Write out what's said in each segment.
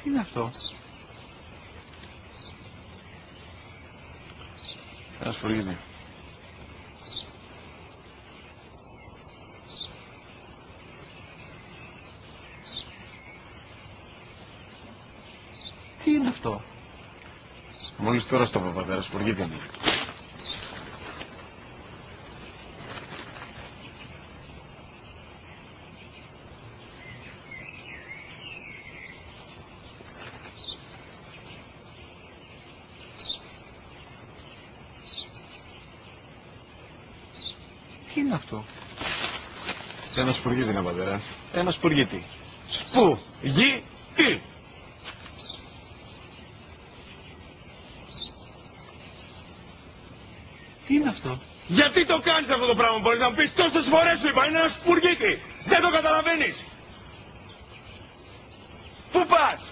Τι είναι αυτό? Ένα σφουργίτη. Τι είναι αυτό? Μόλις τώρα στο πατέρα, σφουργίτη είναι. Τι είναι αυτό? Ένα σπουργίτη είναι, πατέρα. Ένα σπουργίτη. Σπου-γι-τι. Τι είναι αυτό? Γιατί το κάνεις αυτό το πράγμα, μπορείς να μου πεις? Τόσες φορές σου είπα, είναι ένα σπουργίτη. Δεν το καταλαβαίνεις. Πού πας?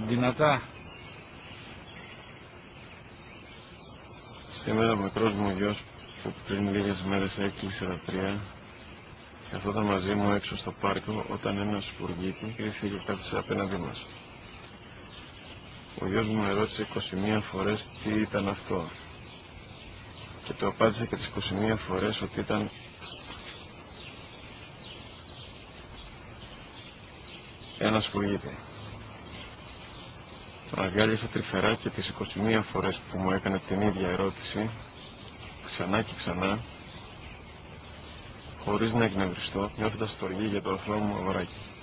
Δυνατά. Σήμερα ο μικρός μου γιος που πριν λίγες μέρες έκλεισε τα 3 καθόταν μαζί μου έξω στο πάρκο όταν ένα σπουργίτη κρύφτηκε και κάθισε απέναντί μας. Ο γιος μου ερώτησε 21 φορές τι ήταν αυτό και του απάντησε και τις 21 φορές ότι ήταν ένα σπουργίτη. Τον αγκάλιασα τρυφερά και τις 21 φορές που μου έκανε την ίδια ερώτηση, ξανά και ξανά, χωρίς να εκνευριστώ, νιώθοντας στοργή για το αθώο μου αγοράκι.